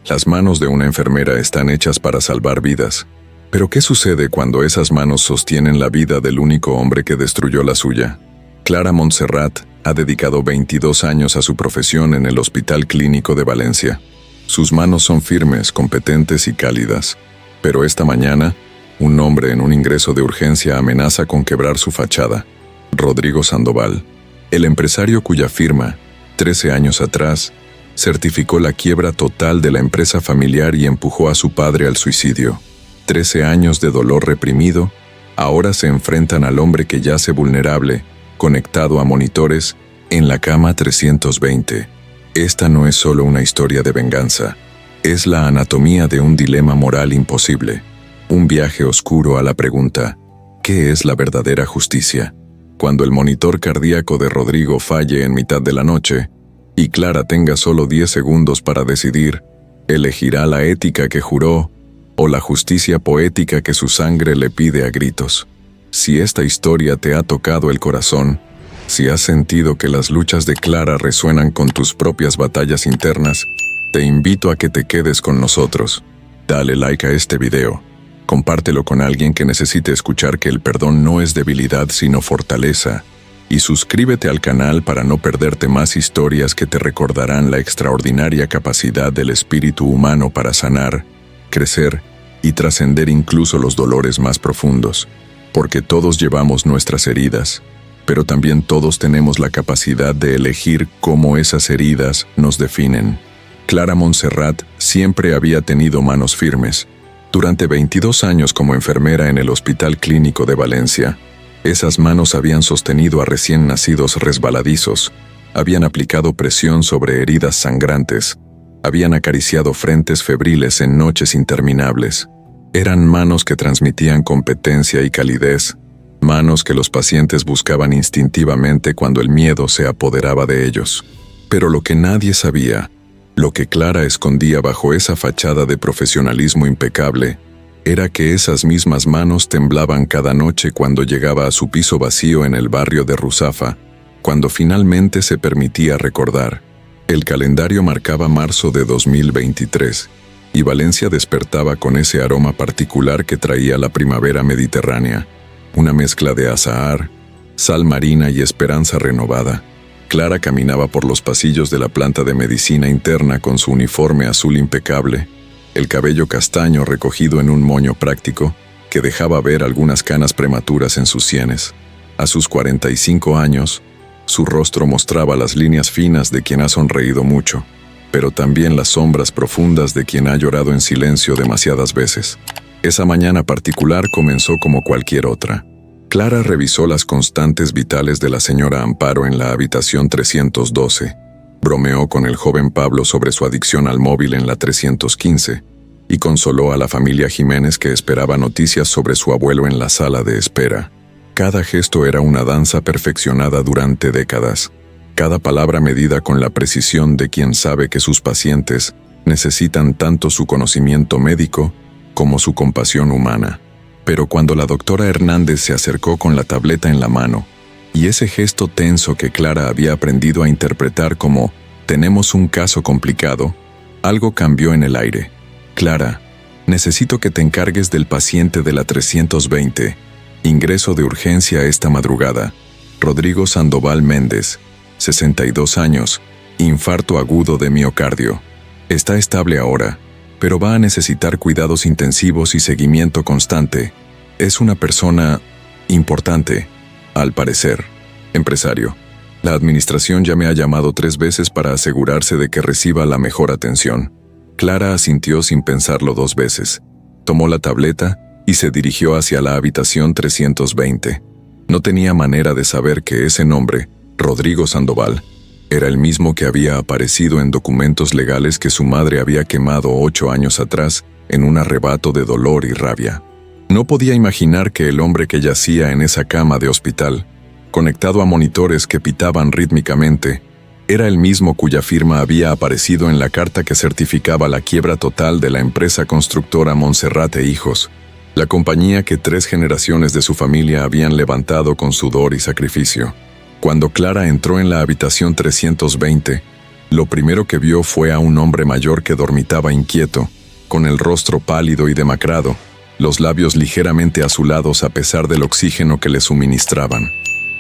Las manos de una enfermera están hechas para salvar vidas. Pero ¿qué sucede cuando esas manos sostienen la vida del único hombre que destruyó la suya? Clara Montserrat ha dedicado 22 años a su profesión en el Hospital Clínico de Valencia. Sus manos son firmes, competentes y cálidas. Pero esta mañana, un hombre en un ingreso de urgencia amenaza con quebrar su fachada. Rodrigo Sandoval, el empresario cuya firma, 13 años atrás, certificó la quiebra total de la empresa familiar y empujó a su padre al suicidio. 13 años de dolor reprimido, ahora se enfrentan al hombre que yace vulnerable, conectado a monitores, en la cama 320. Esta no es solo una historia de venganza, es la anatomía de un dilema moral imposible, un viaje oscuro a la pregunta, ¿qué es la verdadera justicia? Cuando el monitor cardíaco de Rodrigo falle en mitad de la noche, y Clara tenga solo 10 segundos para decidir, ¿elegirá la ética que juró o la justicia poética que su sangre le pide a gritos? Si esta historia te ha tocado el corazón, si has sentido que las luchas de Clara resuenan con tus propias batallas internas, te invito a que te quedes con nosotros. Dale like a este video, compártelo con alguien que necesite escuchar que el perdón no es debilidad sino fortaleza, y suscríbete al canal para no perderte más historias que te recordarán la extraordinaria capacidad del espíritu humano para sanar, crecer y trascender incluso los dolores más profundos. Porque todos llevamos nuestras heridas, pero también todos tenemos la capacidad de elegir cómo esas heridas nos definen. Clara Montserrat siempre había tenido manos firmes. Durante 22 años como enfermera en el Hospital Clínico de Valencia, esas manos habían sostenido a recién nacidos resbaladizos, habían aplicado presión sobre heridas sangrantes, habían acariciado frentes febriles en noches interminables. Eran manos que transmitían competencia y calidez, manos que los pacientes buscaban instintivamente cuando el miedo se apoderaba de ellos. Pero lo que nadie sabía, lo que Clara escondía bajo esa fachada de profesionalismo impecable, era que esas mismas manos temblaban cada noche cuando llegaba a su piso vacío en el barrio de Ruzafa, cuando finalmente se permitía recordar. El calendario marcaba marzo de 2023, y Valencia despertaba con ese aroma particular que traía la primavera mediterránea, una mezcla de azahar, sal marina y esperanza renovada. Clara caminaba por los pasillos de la planta de medicina interna con su uniforme azul impecable, el cabello castaño recogido en un moño práctico que dejaba ver algunas canas prematuras en sus sienes. A sus 45 años, su rostro mostraba las líneas finas de quien ha sonreído mucho, pero también las sombras profundas de quien ha llorado en silencio demasiadas veces. Esa mañana particular comenzó como cualquier otra. Clara revisó las constantes vitales de la señora Amparo en la habitación 312, bromeó con el joven Pablo sobre su adicción al móvil en la 315, y consoló a la familia Jiménez que esperaba noticias sobre su abuelo en la sala de espera. Cada gesto era una danza perfeccionada durante décadas, cada palabra medida con la precisión de quien sabe que sus pacientes necesitan tanto su conocimiento médico como su compasión humana. Pero cuando la doctora Hernández se acercó con la tableta en la mano, y ese gesto tenso que Clara había aprendido a interpretar como «tenemos un caso complicado», algo cambió en el aire. «Clara, necesito que te encargues del paciente de la 320. Ingreso de urgencia esta madrugada. Rodrigo Sandoval Méndez, 62 años, infarto agudo de miocardio. Está estable ahora, pero va a necesitar cuidados intensivos y seguimiento constante. Es una persona importante, al parecer. Empresario. La administración ya me ha llamado 3 veces para asegurarse de que reciba la mejor atención». Clara asintió sin pensarlo 2 veces. Tomó la tableta y se dirigió hacia la habitación 320. No tenía manera de saber que ese nombre, Rodrigo Sandoval, era el mismo que había aparecido en documentos legales que su madre había quemado 8 años atrás en un arrebato de dolor y rabia. No podía imaginar que el hombre que yacía en esa cama de hospital, conectado a monitores que pitaban rítmicamente, era el mismo cuya firma había aparecido en la carta que certificaba la quiebra total de la empresa constructora Montserrat e Hijos, la compañía que 3 generaciones de su familia habían levantado con sudor y sacrificio. Cuando Clara entró en la habitación 320, Lo primero que vio fue a un hombre mayor que dormitaba inquieto, con el rostro pálido y demacrado, los labios ligeramente azulados a pesar del oxígeno que le suministraban.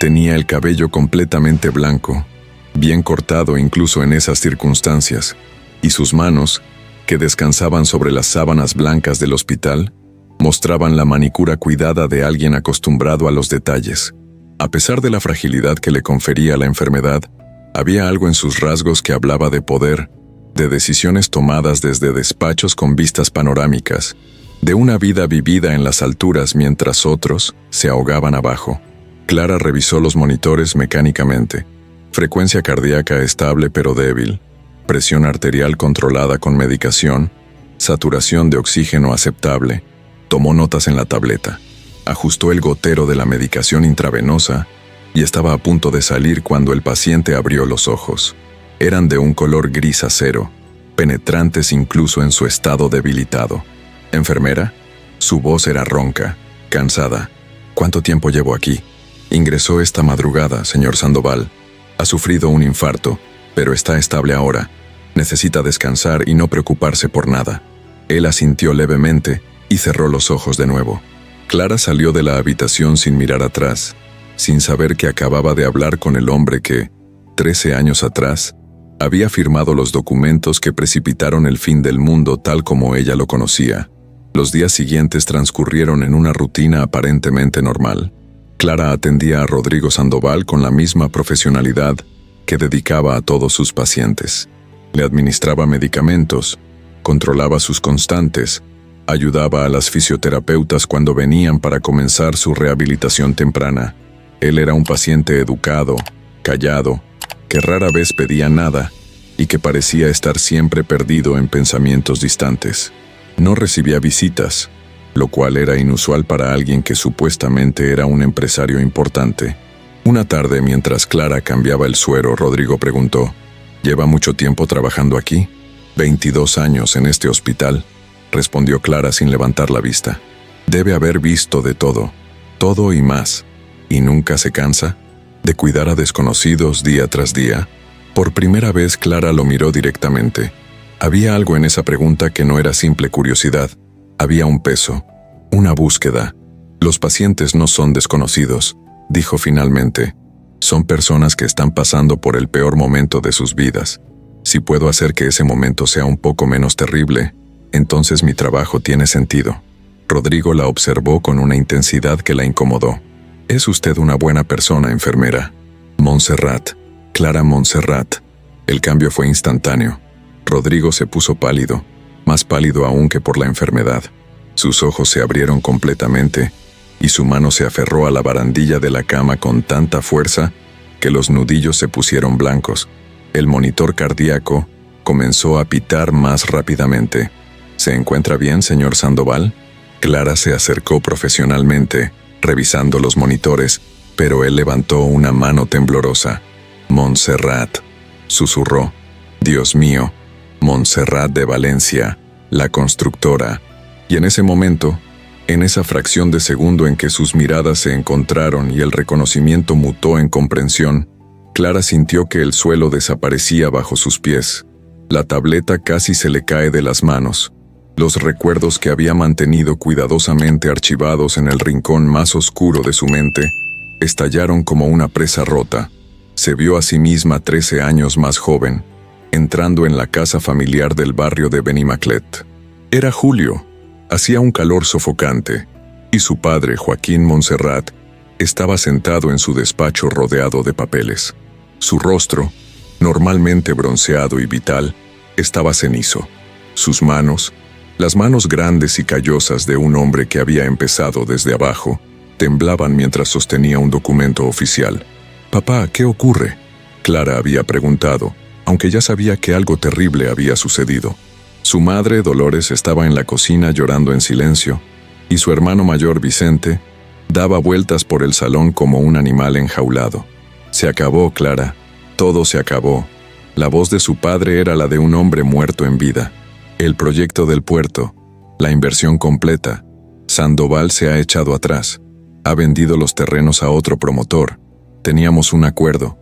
Tenía el cabello completamente blanco, bien cortado incluso en esas circunstancias, y sus manos, que descansaban sobre las sábanas blancas del hospital, mostraban la manicura cuidada de alguien acostumbrado a los detalles. A pesar de la fragilidad que le confería la enfermedad, había algo en sus rasgos que hablaba de poder, de decisiones tomadas desde despachos con vistas panorámicas, de una vida vivida en las alturas mientras otros se ahogaban abajo. Clara revisó los monitores mecánicamente. Frecuencia cardíaca estable pero débil, presión arterial controlada con medicación, saturación de oxígeno aceptable. Tomó notas en la tableta. Ajustó el gotero de la medicación intravenosa y estaba a punto de salir cuando el paciente abrió los ojos. Eran de un color gris acero, penetrantes incluso en su estado debilitado. ¿Enfermera? Su voz era ronca, cansada. ¿Cuánto tiempo llevo aquí? Ingresó esta madrugada, señor Sandoval. Ha sufrido un infarto, pero está estable ahora. Necesita descansar y no preocuparse por nada. Él asintió levemente y cerró los ojos de nuevo. Clara salió de la habitación sin mirar atrás, sin saber que acababa de hablar con el hombre que, 13 años atrás, había firmado los documentos que precipitaron el fin del mundo tal como ella lo conocía. Los días siguientes transcurrieron en una rutina aparentemente normal. Clara atendía a Rodrigo Sandoval con la misma profesionalidad que dedicaba a todos sus pacientes. Le administraba medicamentos, controlaba sus constantes, ayudaba a las fisioterapeutas cuando venían para comenzar su rehabilitación temprana. Él era un paciente educado, callado, que rara vez pedía nada y que parecía estar siempre perdido en pensamientos distantes. No recibía visitas, lo cual era inusual para alguien que supuestamente era un empresario importante. Una tarde, mientras Clara cambiaba el suero, Rodrigo preguntó: ¿Lleva mucho tiempo trabajando aquí? 22 años en este hospital, respondió Clara sin levantar la vista. Debe haber visto de todo, todo y más. ¿Y nunca se cansa de cuidar a desconocidos día tras día? Por primera vez Clara lo miró directamente. Había algo en esa pregunta que no era simple curiosidad. Había un peso, una búsqueda. Los pacientes no son desconocidos, dijo finalmente. Son personas que están pasando por el peor momento de sus vidas. Si puedo hacer que ese momento sea un poco menos terrible, entonces mi trabajo tiene sentido. Rodrigo la observó con una intensidad que la incomodó. Es usted una buena persona, enfermera. Montserrat, Clara Montserrat. El cambio fue instantáneo. Rodrigo se puso pálido, más pálido aún que por la enfermedad. Sus ojos se abrieron completamente y su mano se aferró a la barandilla de la cama con tanta fuerza que los nudillos se pusieron blancos. El monitor cardíaco comenzó a pitar más rápidamente. ¿Se encuentra bien, señor Sandoval? Clara se acercó profesionalmente, revisando los monitores, pero él levantó una mano temblorosa. Montserrat, susurró. Dios mío, Montserrat de Valencia, la constructora. Y en ese momento, en esa fracción de segundo en que sus miradas se encontraron y el reconocimiento mutó en comprensión, Clara sintió que el suelo desaparecía bajo sus pies. La tableta casi se le cae de las manos. Los recuerdos que había mantenido cuidadosamente archivados en el rincón más oscuro de su mente estallaron como una presa rota. Se vio a sí misma 13 años más joven, entrando en la casa familiar del barrio de Benimaclet. Era julio, hacía un calor sofocante, y su padre, Joaquín Montserrat, estaba sentado en su despacho rodeado de papeles. Su rostro, normalmente bronceado y vital, estaba cenizo. Sus manos, las manos grandes y callosas de un hombre que había empezado desde abajo, temblaban mientras sostenía un documento oficial. «Papá, ¿qué ocurre?», Clara había preguntado, aunque ya sabía que algo terrible había sucedido. Su madre, Dolores, estaba en la cocina llorando en silencio, y su hermano mayor, Vicente, daba vueltas por el salón como un animal enjaulado. Se acabó, Clara. Todo se acabó. La voz de su padre era la de un hombre muerto en vida. El proyecto del puerto, la inversión completa. Sandoval se ha echado atrás. Ha vendido los terrenos a otro promotor. Teníamos un acuerdo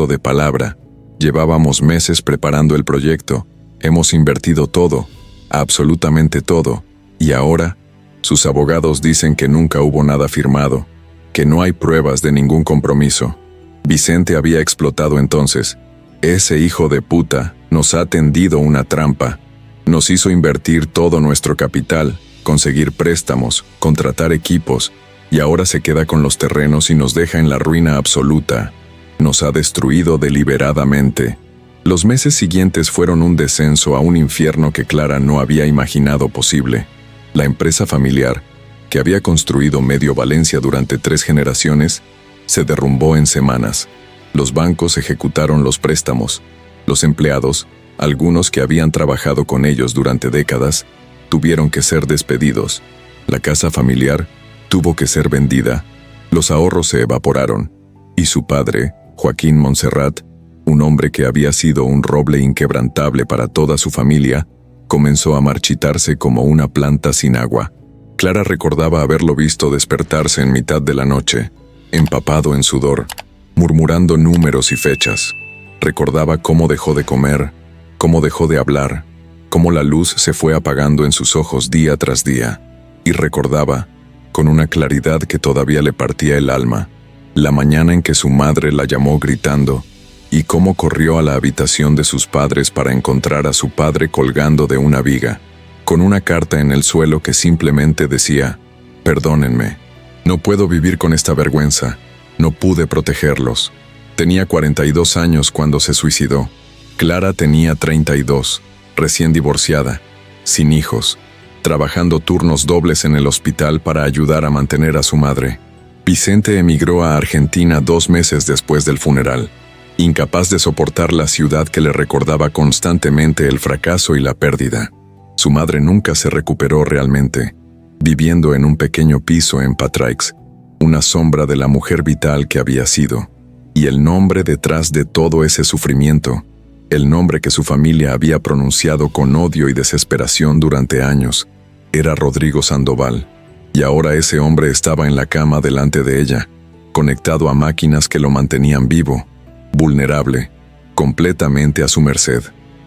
de palabra, Llevábamos meses preparando el proyecto, hemos invertido todo, absolutamente todo, y ahora, sus abogados dicen que nunca hubo nada firmado, que no hay pruebas de ningún compromiso. Vicente había explotado entonces. Ese hijo de puta nos ha tendido una trampa. Nos hizo invertir todo nuestro capital, conseguir préstamos, contratar equipos, y ahora se queda con los terrenos y nos deja en la ruina absoluta. Nos ha destruido deliberadamente. Los meses siguientes fueron un descenso a un infierno que Clara no había imaginado posible. La empresa familiar, que había construido medio Valencia durante 3 generaciones, se derrumbó en semanas. Los bancos ejecutaron los préstamos. Los empleados, algunos que habían trabajado con ellos durante décadas, tuvieron que ser despedidos. La casa familiar tuvo que ser vendida. Los ahorros se evaporaron. Y su padre, Joaquín Montserrat, un hombre que había sido un roble inquebrantable para toda su familia, comenzó a marchitarse como una planta sin agua. Clara recordaba haberlo visto despertarse en mitad de la noche, empapado en sudor, murmurando números y fechas. Recordaba cómo dejó de comer, cómo dejó de hablar, cómo la luz se fue apagando en sus ojos día tras día. Y recordaba, con una claridad que todavía le partía el alma, la mañana en que su madre la llamó gritando, y cómo corrió a la habitación de sus padres para encontrar a su padre colgando de una viga, con una carta en el suelo que simplemente decía: «Perdónenme, no puedo vivir con esta vergüenza, no pude protegerlos». Tenía 42 años cuando se suicidó. Clara tenía 32, recién divorciada, sin hijos, trabajando turnos dobles en el hospital para ayudar a mantener a su madre. Vicente emigró a Argentina 2 meses después del funeral, incapaz de soportar la ciudad que le recordaba constantemente el fracaso y la pérdida. Su madre nunca se recuperó realmente, viviendo en un pequeño piso en Patraix, una sombra de la mujer vital que había sido. Y el nombre detrás de todo ese sufrimiento, el nombre que su familia había pronunciado con odio y desesperación durante años, era Rodrigo Sandoval. Y ahora ese hombre estaba en la cama delante de ella, conectado a máquinas que lo mantenían vivo, vulnerable, completamente a su merced.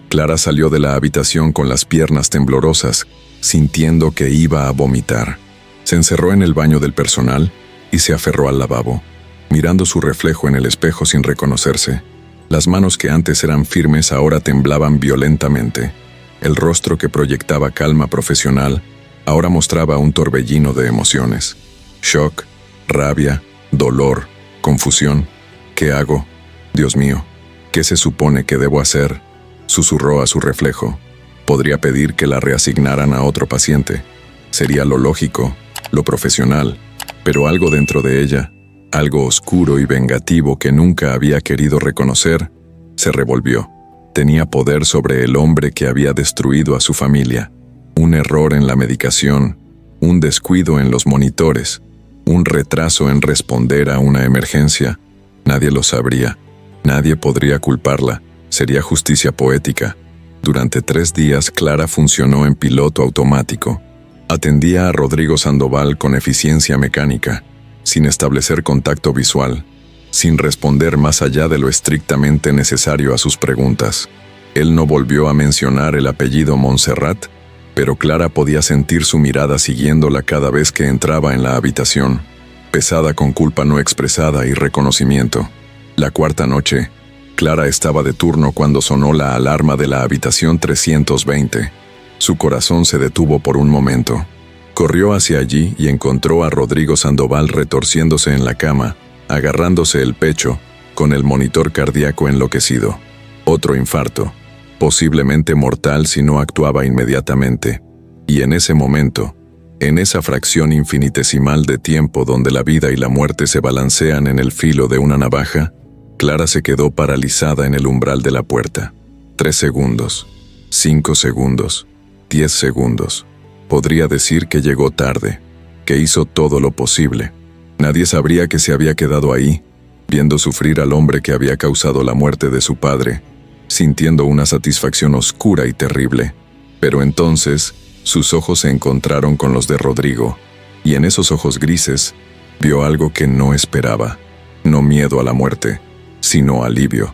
Clara salió de la habitación con las piernas temblorosas, sintiendo que iba a vomitar. Se encerró en el baño del personal y se aferró al lavabo, mirando su reflejo en el espejo sin reconocerse. Las manos que antes eran firmes ahora temblaban violentamente. El rostro que proyectaba calma profesional ahora mostraba un torbellino de emociones. Shock, rabia, dolor, confusión. ¿Qué hago? Dios mío, ¿qué se supone que debo hacer? Susurró a su reflejo. Podría pedir que la reasignaran a otro paciente. Sería lo lógico, lo profesional, pero algo dentro de ella, algo oscuro y vengativo que nunca había querido reconocer, se revolvió. Tenía poder sobre el hombre que había destruido a su familia. Un error en la medicación, un descuido en los monitores, un retraso en responder a una emergencia. Nadie lo sabría. Nadie podría culparla. Sería justicia poética. Durante 3 días Clara funcionó en piloto automático. Atendía a Rodrigo Sandoval con eficiencia mecánica, sin establecer contacto visual, sin responder más allá de lo estrictamente necesario a sus preguntas. Él no volvió a mencionar el apellido Montserrat, pero Clara podía sentir su mirada siguiéndola cada vez que entraba en la habitación, pesada con culpa no expresada y reconocimiento. La 4ª noche, Clara estaba de turno cuando sonó la alarma de la habitación 320. Su corazón se detuvo por un momento. Corrió hacia allí y encontró a Rodrigo Sandoval retorciéndose en la cama, agarrándose el pecho, con el monitor cardíaco enloquecido. Otro infarto, posiblemente mortal si no actuaba inmediatamente. Y en ese momento, en esa fracción infinitesimal de tiempo donde la vida y la muerte se balancean en el filo de una navaja, Clara se quedó paralizada en el umbral de la puerta. 3 segundos, 5 segundos, 10 segundos. Podría decir que llegó tarde, que hizo todo lo posible. Nadie sabría que se había quedado ahí, viendo sufrir al hombre que había causado la muerte de su padre, sintiendo una satisfacción oscura y terrible. Pero entonces, sus ojos se encontraron con los de Rodrigo, y en esos ojos grises, vio algo que no esperaba. No miedo a la muerte, sino alivio.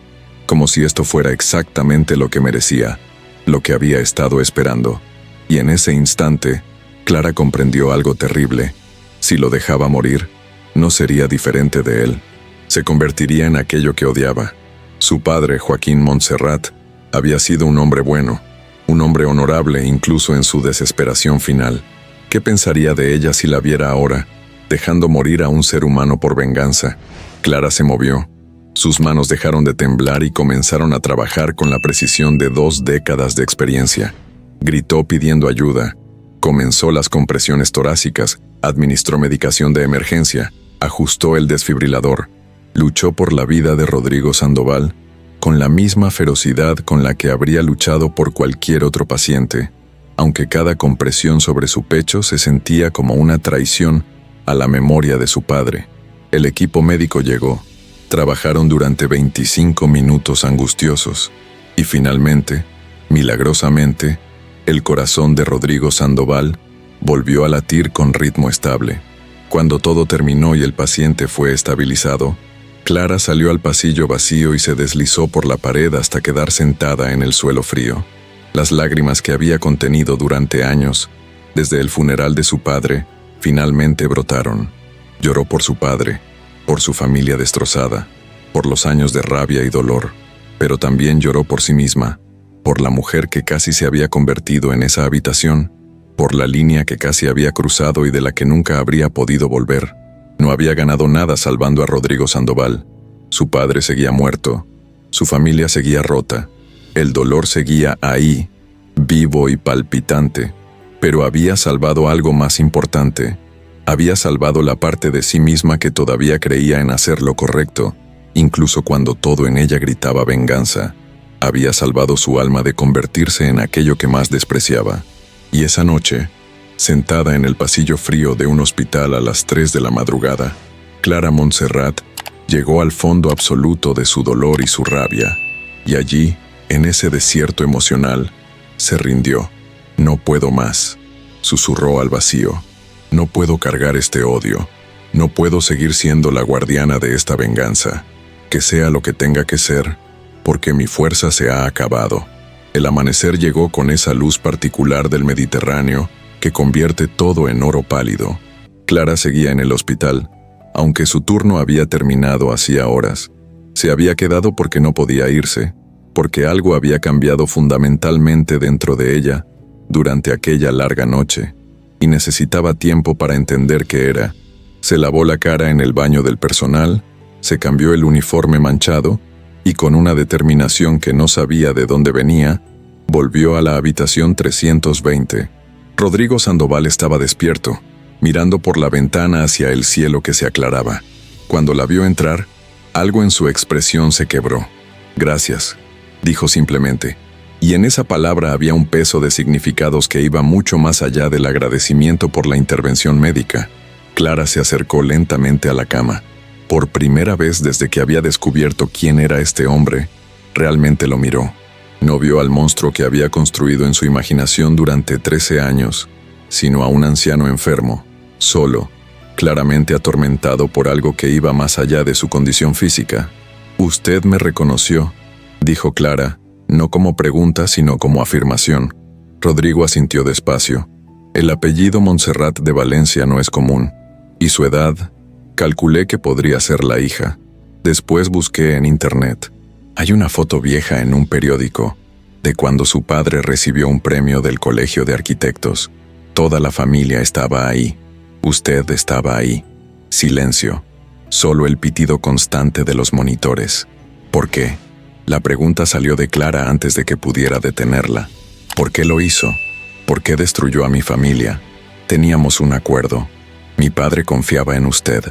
como si esto fuera exactamente lo que merecía, lo que había estado esperando. Y en ese instante, Clara comprendió algo terrible. Si lo dejaba morir, no sería diferente de él. Se convertiría en aquello que odiaba. Su padre, Joaquín Montserrat, había sido un hombre bueno, un hombre honorable incluso en su desesperación final. ¿Qué pensaría de ella si la viera ahora, dejando morir a un ser humano por venganza? Clara se movió. Sus manos dejaron de temblar y comenzaron a trabajar con la precisión de 2 décadas de experiencia. Gritó pidiendo ayuda. Comenzó las compresiones torácicas, administró medicación de emergencia, ajustó el desfibrilador. Luchó por la vida de Rodrigo Sandoval con la misma ferocidad con la que habría luchado por cualquier otro paciente, aunque cada compresión sobre su pecho se sentía como una traición a la memoria de su padre. El equipo médico llegó. Trabajaron durante 25 minutos angustiosos y finalmente, milagrosamente, el corazón de Rodrigo Sandoval volvió a latir con ritmo estable. Cuando todo terminó y el paciente fue estabilizado, Clara salió al pasillo vacío y se deslizó por la pared hasta quedar sentada en el suelo frío. Las lágrimas que había contenido durante años, desde el funeral de su padre, finalmente brotaron. Lloró por su padre, por su familia destrozada, por los años de rabia y dolor, pero también lloró por sí misma, por la mujer que casi se había convertido en esa habitación, por la línea que casi había cruzado y de la que nunca habría podido volver. No había ganado nada salvando a Rodrigo Sandoval. Su padre seguía muerto, su familia seguía rota, el dolor seguía ahí, vivo y palpitante, pero había salvado algo más importante. Había salvado la parte de sí misma que todavía creía en hacer lo correcto, incluso cuando todo en ella gritaba venganza. Había salvado su alma de convertirse en aquello que más despreciaba. Y esa noche, sentada en el pasillo frío de un hospital a las 3 de la madrugada, Clara Montserrat llegó al fondo absoluto de su dolor y su rabia, y allí, en ese desierto emocional, se rindió. «No puedo más», susurró al vacío. «No puedo cargar este odio. No puedo seguir siendo la guardiana de esta venganza. Que sea lo que tenga que ser, porque mi fuerza se ha acabado». El amanecer llegó con esa luz particular del Mediterráneo que convierte todo en oro pálido. Clara seguía en el hospital, aunque su turno había terminado hacía horas. Se había quedado porque no podía irse, porque algo había cambiado fundamentalmente dentro de ella durante aquella larga noche, y necesitaba tiempo para entender qué era. Se lavó la cara en el baño del personal, se cambió el uniforme manchado, y con una determinación que no sabía de dónde venía, volvió a la habitación 320. Rodrigo Sandoval estaba despierto, mirando por la ventana hacia el cielo que se aclaraba. Cuando la vio entrar, algo en su expresión se quebró. «Gracias», dijo simplemente, y en esa palabra había un peso de significados que iba mucho más allá del agradecimiento por la intervención médica. Clara se acercó lentamente a la cama. Por primera vez desde que había descubierto quién era este hombre, realmente lo miró. No vio al monstruo que había construido en su imaginación durante 13 años, sino a un anciano enfermo, solo, claramente atormentado por algo que iba más allá de su condición física. «Usted me reconoció», dijo Clara, no como pregunta sino como afirmación. Rodrigo asintió despacio. El apellido Montserrat de Valencia no es común, y su edad, calculé que podría ser la hija. Después busqué en internet. Hay una foto vieja en un periódico, de cuando su padre recibió un premio del Colegio de Arquitectos. Toda la familia estaba ahí. Usted estaba ahí. Silencio. Solo el pitido constante de los monitores. ¿Por qué? La pregunta salió de Clara antes de que pudiera detenerla. ¿Por qué lo hizo? ¿Por qué destruyó a mi familia? Teníamos un acuerdo. Mi padre confiaba en usted.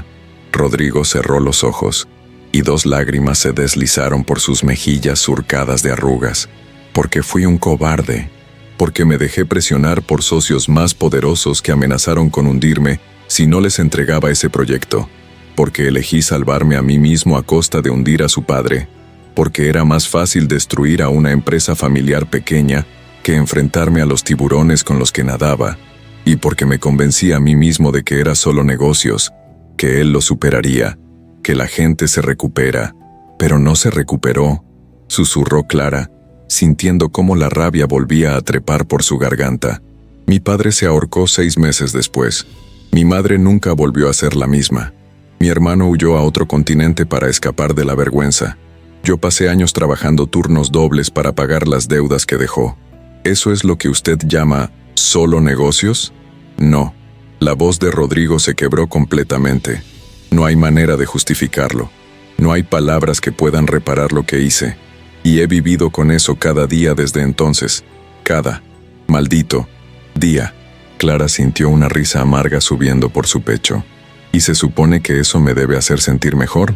Rodrigo cerró los ojos, y 2 lágrimas se deslizaron por sus mejillas surcadas de arrugas. Porque fui un cobarde. Porque me dejé presionar por socios más poderosos que amenazaron con hundirme si no les entregaba ese proyecto. Porque elegí salvarme a mí mismo a costa de hundir a su padre. Porque era más fácil destruir a una empresa familiar pequeña que enfrentarme a los tiburones con los que nadaba. Y porque me convencí a mí mismo de que era solo negocios, que él lo superaría, que la gente se recupera, pero no se recuperó. susurró Clara, sintiendo cómo la rabia volvía a trepar por su garganta. Mi padre se ahorcó 6 meses después. Mi madre nunca volvió a ser la misma. Mi hermano huyó a otro continente para escapar de la vergüenza. Yo pasé años trabajando turnos dobles para pagar las deudas que dejó. ¿Eso es lo que usted llama solo negocios? No. La voz de Rodrigo se quebró completamente. No hay manera de justificarlo. No hay palabras que puedan reparar lo que hice. Y he vivido con eso cada día desde entonces. Cada maldito día. Clara sintió una risa amarga subiendo por su pecho. ¿Y se supone que eso me debe hacer sentir mejor?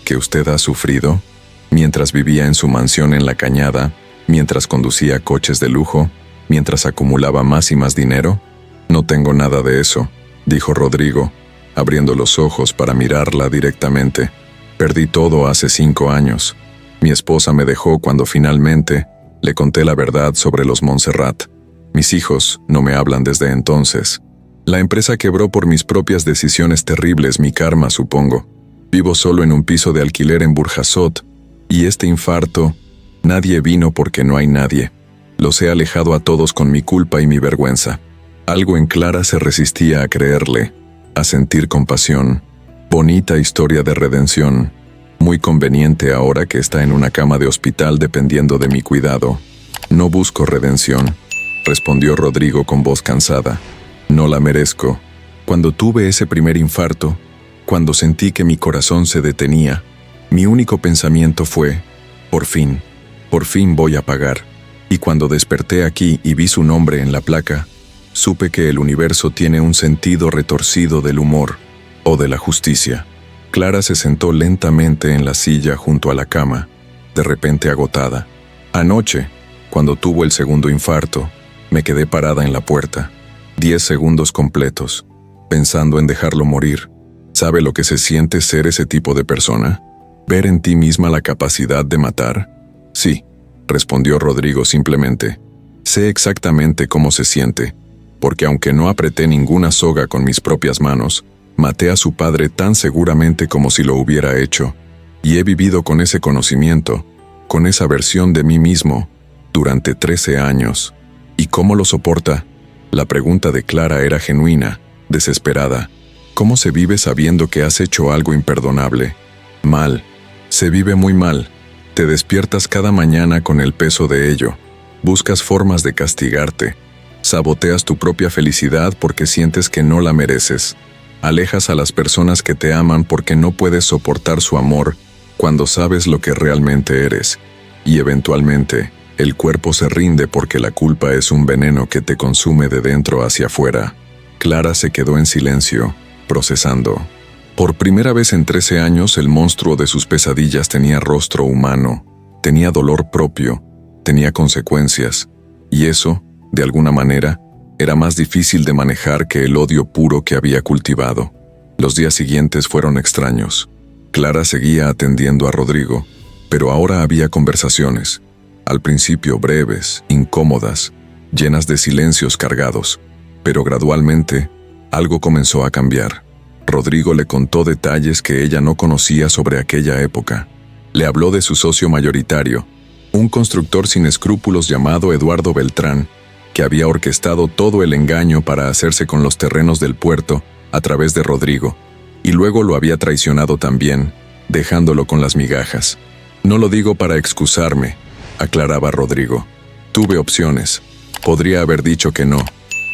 ¿Que usted ha sufrido? Mientras vivía en su mansión en la Cañada, mientras conducía coches de lujo, mientras acumulaba más y más dinero. No tengo nada de eso, dijo Rodrigo, abriendo los ojos para mirarla directamente. Perdí todo hace 5 años. Mi esposa me dejó cuando finalmente le conté la verdad sobre los Montserrat. Mis hijos no me hablan desde entonces. La empresa quebró por mis propias decisiones terribles, mi karma, supongo. Vivo solo en un piso de alquiler en Burjasot, y este infarto, nadie vino porque no hay nadie. Los he alejado a todos con mi culpa y mi vergüenza. Algo en Clara se resistía a creerle, a sentir compasión. Bonita historia de redención. Muy conveniente ahora que está en una cama de hospital dependiendo de mi cuidado. No busco redención, respondió Rodrigo con voz cansada. No la merezco. Cuando tuve ese primer infarto, cuando sentí que mi corazón se detenía, mi único pensamiento fue, por fin voy a pagar. Y cuando desperté aquí y vi su nombre en la placa, supe que el universo tiene un sentido retorcido del humor o de la justicia. Clara se sentó lentamente en la silla junto a la cama, de repente agotada. Anoche, cuando tuvo el segundo infarto, me quedé parada en la puerta, 10 segundos completos, pensando en dejarlo morir. ¿Sabe lo que se siente ser ese tipo de persona? ¿Ver en ti misma la capacidad de matar? Sí, respondió Rodrigo simplemente. Sé exactamente cómo se siente, porque aunque no apreté ninguna soga con mis propias manos, maté a su padre tan seguramente como si lo hubiera hecho, y he vivido con ese conocimiento, con esa versión de mí mismo, durante 13 años. ¿Y cómo lo soporta? La pregunta de Clara era genuina, desesperada. ¿Cómo se vive sabiendo que has hecho algo imperdonable? Mal. Se vive muy mal. Te despiertas cada mañana con el peso de ello. Buscas formas de castigarte. Saboteas tu propia felicidad porque sientes que no la mereces. Alejas a las personas que te aman porque no puedes soportar su amor cuando sabes lo que realmente eres. Y eventualmente, el cuerpo se rinde porque la culpa es un veneno que te consume de dentro hacia afuera. Clara se quedó en silencio, procesando. Por primera vez en 13 años, el monstruo de sus pesadillas tenía rostro humano, tenía dolor propio, tenía consecuencias, y eso, de alguna manera, era más difícil de manejar que el odio puro que había cultivado. Los días siguientes fueron extraños. Clara seguía atendiendo a Rodrigo, pero ahora había conversaciones, al principio breves, incómodas, llenas de silencios cargados, pero gradualmente, algo comenzó a cambiar. Rodrigo le contó detalles que ella no conocía sobre aquella época. Le habló de su socio mayoritario, un constructor sin escrúpulos llamado Eduardo Beltrán, que había orquestado todo el engaño para hacerse con los terrenos del puerto a través de Rodrigo, y luego lo había traicionado también, dejándolo con las migajas. No lo digo para excusarme, aclaraba Rodrigo. Tuve opciones. Podría haber dicho que no.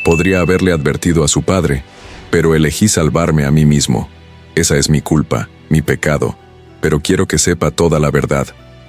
Podría haberle advertido a su padre, pero elegí salvarme a mí mismo. Esa es mi culpa, mi pecado, pero quiero que sepa toda la verdad.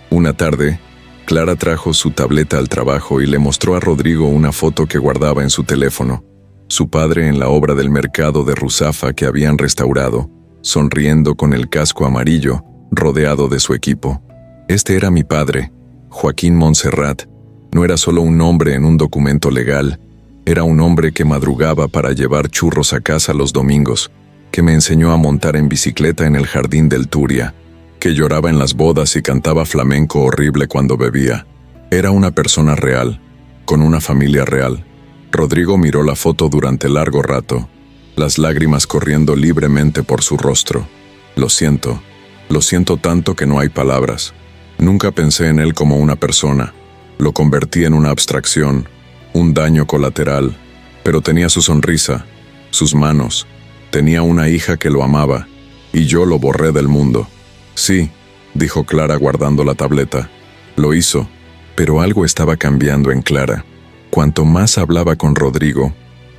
Una tarde, Clara trajo su tableta al trabajo y le mostró a Rodrigo una foto que guardaba en su teléfono. Su padre en la obra del mercado de Ruzafa que habían restaurado, sonriendo con el casco amarillo, rodeado de su equipo. Este era mi padre, Joaquín Montserrat. No era solo un nombre en un documento legal, era un hombre que madrugaba para llevar churros a casa los domingos, que me enseñó a montar en bicicleta en el jardín del Turia, que lloraba en las bodas y cantaba flamenco horrible cuando bebía. Era una persona real, con una familia real. Rodrigo miró la foto durante largo rato, las lágrimas corriendo libremente por su rostro. Lo siento tanto que no hay palabras. Nunca pensé en él como una persona. Lo convertí en una abstracción, un daño colateral, pero tenía su sonrisa, sus manos, tenía una hija que lo amaba, y yo lo borré del mundo. Sí, dijo Clara guardando la tableta. Lo hizo, pero algo estaba cambiando en Clara. Cuanto más hablaba con Rodrigo,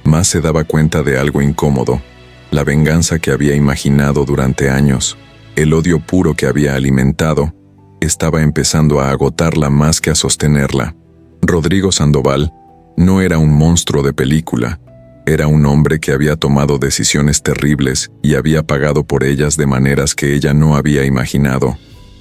más se daba cuenta de algo incómodo, la venganza que había imaginado durante años, el odio puro que había alimentado, estaba empezando a agotarla más que a sostenerla. Rodrigo Sandoval no era un monstruo de película, era un hombre que había tomado decisiones terribles y había pagado por ellas de maneras que ella no había imaginado.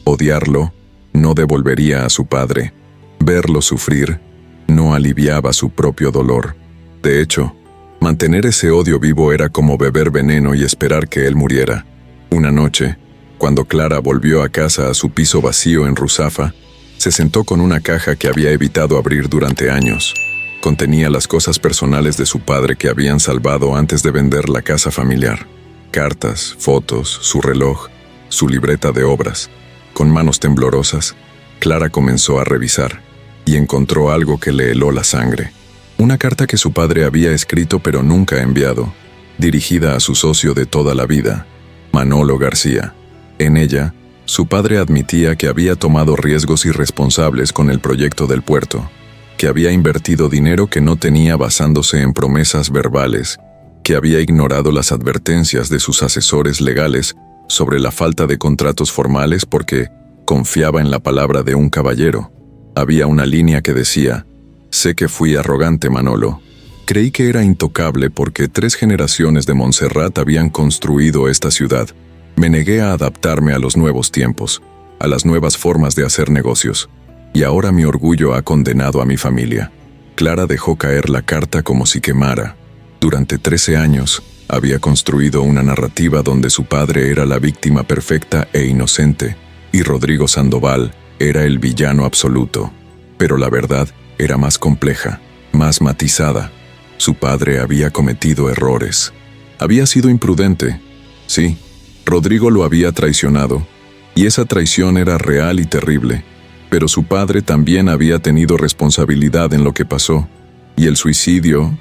Odiarlo no devolvería a su padre. Verlo sufrir no aliviaba su propio dolor. De hecho, mantener ese odio vivo era como beber veneno y esperar que él muriera. Una noche, cuando Clara volvió a casa a su piso vacío en Ruzafa, se sentó con una caja que había evitado abrir durante años. Contenía las cosas personales de su padre que habían salvado antes de vender la casa familiar. Cartas, fotos, su reloj, su libreta de obras. Con manos temblorosas, Clara comenzó a revisar y encontró algo que le heló la sangre. Una carta que su padre había escrito pero nunca enviado, dirigida a su socio de toda la vida, Manolo García. En ella, su padre admitía que había tomado riesgos irresponsables con el proyecto del puerto, que había invertido dinero que no tenía basándose en promesas verbales, que había ignorado las advertencias de sus asesores legales sobre la falta de contratos formales porque confiaba en la palabra de un caballero. Había una línea que decía: «Sé que fui arrogante, Manolo. Creí que era intocable porque 3 generaciones de Montserrat habían construido esta ciudad. Me negué a adaptarme a los nuevos tiempos, a las nuevas formas de hacer negocios. Y ahora mi orgullo ha condenado a mi familia». Clara dejó caer la carta como si quemara. Durante 13 años, había construido una narrativa donde su padre era la víctima perfecta e inocente, y Rodrigo Sandoval era el villano absoluto. Pero la verdad era más compleja, más matizada. Su padre había cometido errores. Había sido imprudente. Sí, Rodrigo lo había traicionado, y esa traición era real y terrible. Pero su padre también había tenido responsabilidad en lo que pasó. Y el suicidio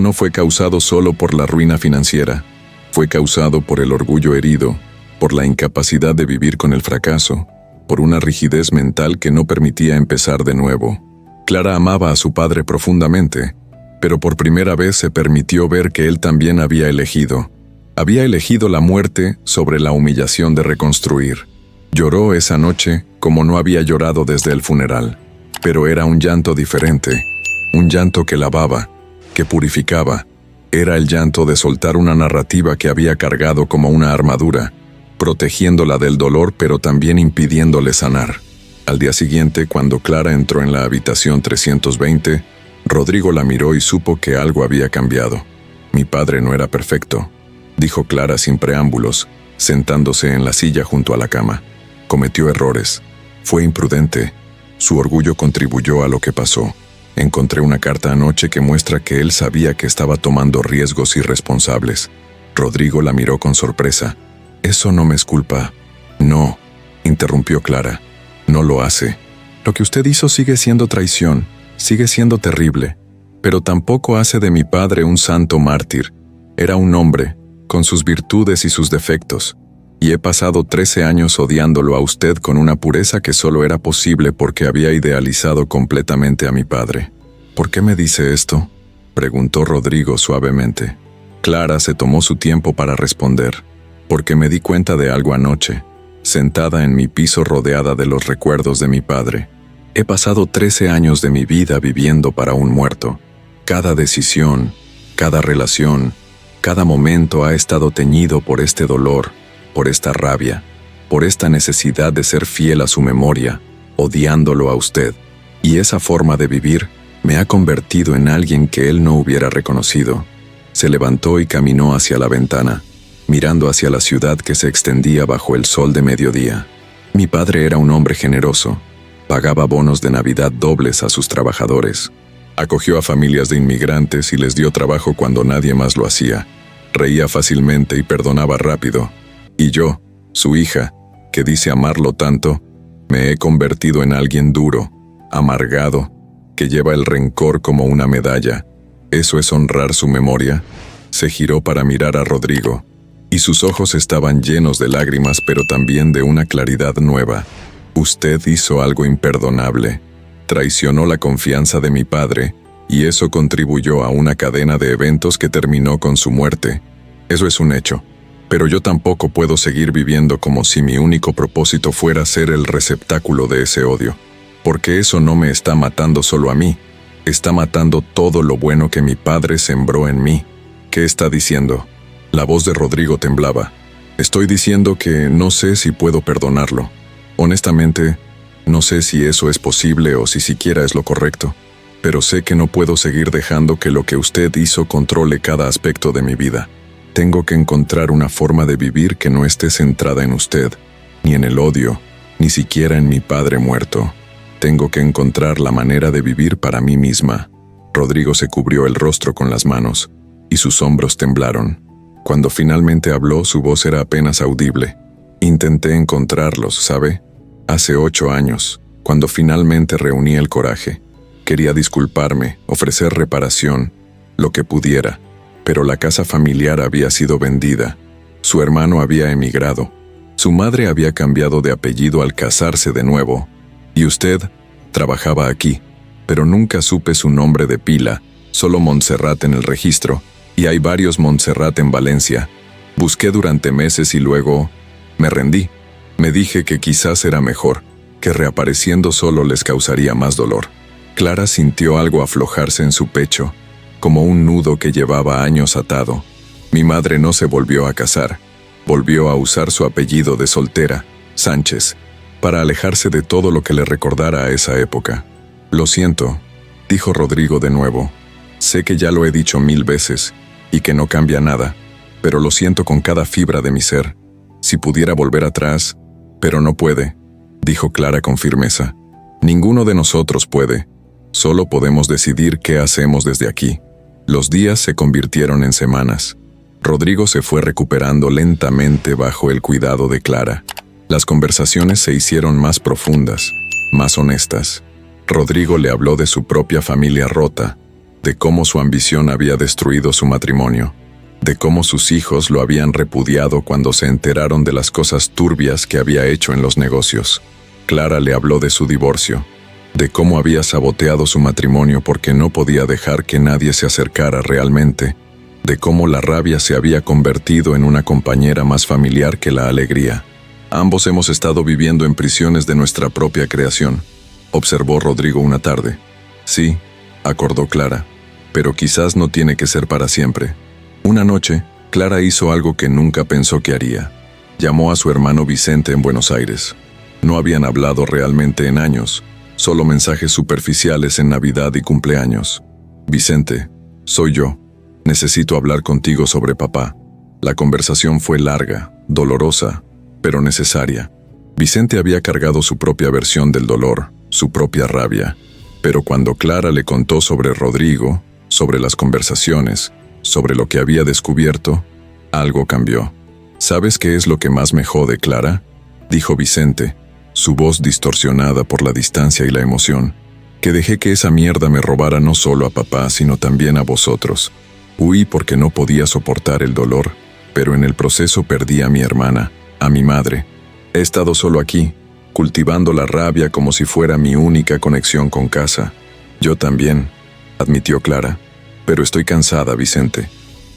no fue causado solo por la ruina financiera. Fue causado por el orgullo herido, por la incapacidad de vivir con el fracaso, por una rigidez mental que no permitía empezar de nuevo. Clara amaba a su padre profundamente, pero por primera vez se permitió ver que él también había elegido. Había elegido la muerte sobre la humillación de reconstruir. Lloró esa noche como no había llorado desde el funeral, pero era un llanto diferente, un llanto que lavaba, que purificaba. Era el llanto de soltar una narrativa que había cargado como una armadura, protegiéndola del dolor pero también impidiéndole sanar. Al día siguiente, cuando Clara entró en la habitación 320, Rodrigo la miró y supo que algo había cambiado. «Mi padre no era perfecto», dijo Clara sin preámbulos, sentándose en la silla junto a la cama. «Cometió errores. Fue imprudente. Su orgullo contribuyó a lo que pasó. Encontré una carta anoche que muestra que él sabía que estaba tomando riesgos irresponsables». Rodrigo la miró con sorpresa. «Eso no me es culpa». «No», interrumpió Clara. «No lo hace. Lo que usted hizo sigue siendo traición, sigue siendo terrible, pero tampoco hace de mi padre un santo mártir. Era un hombre, con sus virtudes y sus defectos, y he pasado 13 años odiándolo a usted con una pureza que solo era posible porque había idealizado completamente a mi padre». «¿Por qué me dice esto?», preguntó Rodrigo suavemente. Clara se tomó su tiempo para responder. «Porque me di cuenta de algo anoche, sentada en mi piso rodeada de los recuerdos de mi padre. He pasado 13 años de mi vida viviendo para un muerto. Cada decisión, cada relación, cada momento ha estado teñido por este dolor, por esta rabia, por esta necesidad de ser fiel a su memoria, odiándolo a usted. Y esa forma de vivir me ha convertido en alguien que él no hubiera reconocido». Se levantó y caminó hacia la ventana, mirando hacia la ciudad que se extendía bajo el sol de mediodía. «Mi padre era un hombre generoso. Pagaba bonos de Navidad dobles a sus trabajadores. Acogió a familias de inmigrantes y les dio trabajo cuando nadie más lo hacía. Reía fácilmente y perdonaba rápido. Y yo, su hija, que dice amarlo tanto, Me he convertido en alguien duro, amargado, que lleva el rencor como una medalla. ¿Eso es honrar su memoria? Se giró para mirar a Rodrigo, y sus ojos estaban llenos de lágrimas, pero también de una claridad nueva. Usted hizo algo imperdonable. Traicionó la confianza de mi padre, y eso contribuyó a una cadena de eventos que terminó con su muerte. Eso es un hecho. Pero yo tampoco puedo seguir viviendo como si mi único propósito fuera ser el receptáculo de ese odio. Porque eso no me está matando solo a mí, está matando todo lo bueno que mi padre sembró en mí. ¿Qué está diciendo? La voz de Rodrigo temblaba. Estoy diciendo que no sé si puedo perdonarlo. Honestamente, no sé si eso es posible o si siquiera es lo correcto. Pero sé que no puedo seguir dejando que lo que usted hizo controle cada aspecto de mi vida. Tengo que encontrar una forma de vivir que no esté centrada en usted, ni en el odio, ni siquiera en mi padre muerto. Tengo que encontrar la manera de vivir para mí misma. Rodrigo se cubrió el rostro con las manos, y sus hombros temblaron. Cuando finalmente habló, su voz era apenas audible. Intenté encontrarlos, ¿sabe? Hace 8 años, cuando finalmente reuní el coraje. Quería disculparme, ofrecer reparación, lo que pudiera. Pero la casa familiar había sido vendida. Su hermano había emigrado. Su madre había cambiado de apellido al casarse de nuevo. Y usted trabajaba aquí, pero nunca supe su nombre de pila, solo Montserrat en el registro, y hay varios Montserrat en Valencia. Busqué durante meses y luego me rendí. Me dije que quizás era mejor, que reapareciendo solo les causaría más dolor. Clara sintió algo aflojarse en su pecho, como un nudo que llevaba años atado. Mi madre no se volvió a casar, volvió a usar su apellido de soltera, Sánchez, para alejarse de todo lo que le recordara a esa época. Lo siento, dijo Rodrigo de nuevo. Sé que ya lo he dicho 1000 veces, y que no cambia nada, pero lo siento con cada fibra de mi ser. Si pudiera volver atrás, pero no puede, dijo Clara con firmeza. Ninguno de nosotros puede. Solo podemos decidir qué hacemos desde aquí. Los días se convirtieron en semanas. Rodrigo se fue recuperando lentamente bajo el cuidado de Clara. Las conversaciones se hicieron más profundas, más honestas. Rodrigo le habló de su propia familia rota, de cómo su ambición había destruido su matrimonio, de cómo sus hijos lo habían repudiado cuando se enteraron de las cosas turbias que había hecho en los negocios. Clara le habló de su divorcio, de cómo había saboteado su matrimonio porque no podía dejar que nadie se acercara realmente, de cómo la rabia se había convertido en una compañera más familiar que la alegría. Ambos hemos estado viviendo en prisiones de nuestra propia creación, observó Rodrigo una tarde. Sí, acordó Clara, pero quizás no tiene que ser para siempre. Una noche, Clara hizo algo que nunca pensó que haría. Llamó a su hermano Vicente en Buenos Aires. No habían hablado realmente en años, solo mensajes superficiales en Navidad y cumpleaños. Vicente, soy yo. Necesito hablar contigo sobre papá. La conversación fue larga, dolorosa, pero necesaria. Vicente había cargado su propia versión del dolor, su propia rabia. Pero cuando Clara le contó sobre Rodrigo, sobre las conversaciones, sobre lo que había descubierto, algo cambió. ¿Sabes qué es lo que más me jode, Clara?, dijo Vicente, su voz distorsionada por la distancia y la emoción. Que dejé que esa mierda me robara no solo a papá, sino también a vosotros. Huí porque no podía soportar el dolor, pero en el proceso perdí a mi hermana, a mi madre. He estado solo aquí, cultivando la rabia como si fuera mi única conexión con casa. Yo también, admitió Clara. Pero estoy cansada, Vicente.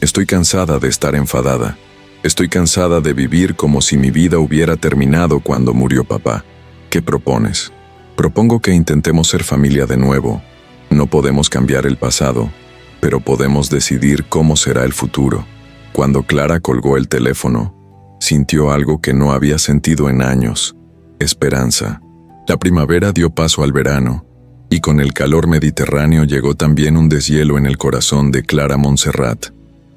Estoy cansada de estar enfadada. Estoy cansada de vivir como si mi vida hubiera terminado cuando murió papá. ¿Qué propones? Propongo que intentemos ser familia de nuevo. No podemos cambiar el pasado, pero podemos decidir cómo será el futuro. Cuando Clara colgó el teléfono, sintió algo que no había sentido en años: esperanza. La primavera dio paso al verano, y con el calor mediterráneo llegó también un deshielo en el corazón de Clara Montserrat.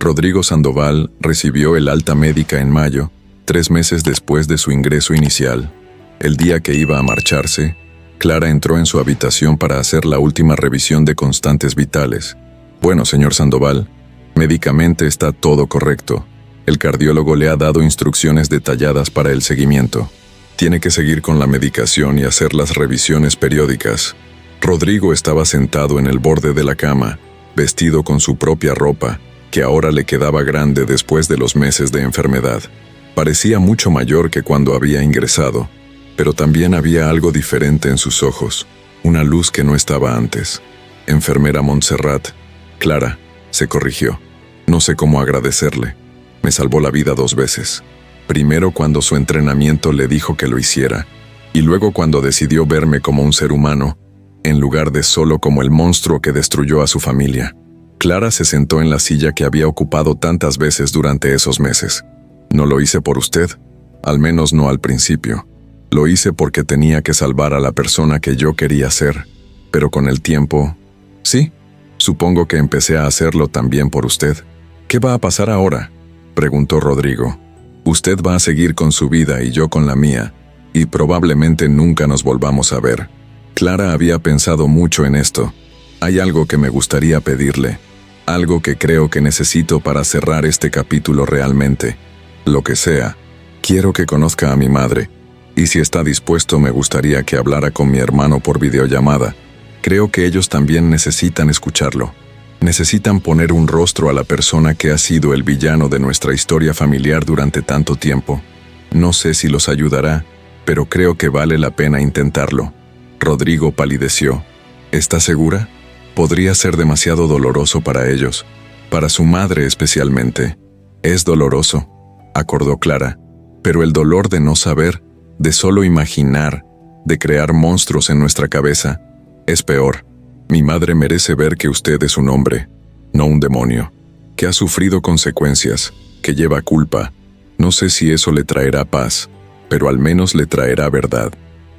Rodrigo Sandoval recibió el alta médica en mayo, 3 meses después de su ingreso inicial. El día que iba a marcharse, Clara entró en su habitación para hacer la última revisión de constantes vitales. Bueno, señor Sandoval, médicamente está todo correcto. El cardiólogo le ha dado instrucciones detalladas para el seguimiento. Tiene que seguir con la medicación y hacer las revisiones periódicas. Rodrigo estaba sentado en el borde de la cama, vestido con su propia ropa, que ahora le quedaba grande después de los meses de enfermedad. Parecía mucho mayor que cuando había ingresado, pero también había algo diferente en sus ojos, una luz que no estaba antes. Enfermera Montserrat, Clara, se corrigió. No sé cómo agradecerle. Me salvó la vida 2 veces. Primero cuando su entrenamiento le dijo que lo hiciera, y luego cuando decidió verme como un ser humano, en lugar de solo como el monstruo que destruyó a su familia. Clara se sentó en la silla que había ocupado tantas veces durante esos meses. No lo hice por usted, al menos no al principio. Lo hice porque tenía que salvar a la persona que yo quería ser, pero con el tiempo, sí, supongo que empecé a hacerlo también por usted. ¿Qué va a pasar ahora?, preguntó Rodrigo. Usted va a seguir con su vida y yo con la mía, y probablemente nunca nos volvamos a ver. Clara había pensado mucho en esto. Hay algo que me gustaría pedirle, algo que creo que necesito para cerrar este capítulo realmente. Lo que sea, quiero que conozca a mi madre, y si está dispuesto me gustaría que hablara con mi hermano por videollamada. Creo que ellos también necesitan escucharlo. Necesitan poner un rostro a la persona que ha sido el villano de nuestra historia familiar durante tanto tiempo. No sé si los ayudará, pero creo que vale la pena intentarlo. Rodrigo palideció. ¿Está segura? Podría ser demasiado doloroso para ellos, para su madre especialmente. Es doloroso, acordó Clara, pero el dolor de no saber, de solo imaginar, de crear monstruos en nuestra cabeza, es peor. Mi madre merece ver que usted es un hombre, no un demonio, que ha sufrido consecuencias, que lleva culpa. No sé si eso le traerá paz, pero al menos le traerá verdad.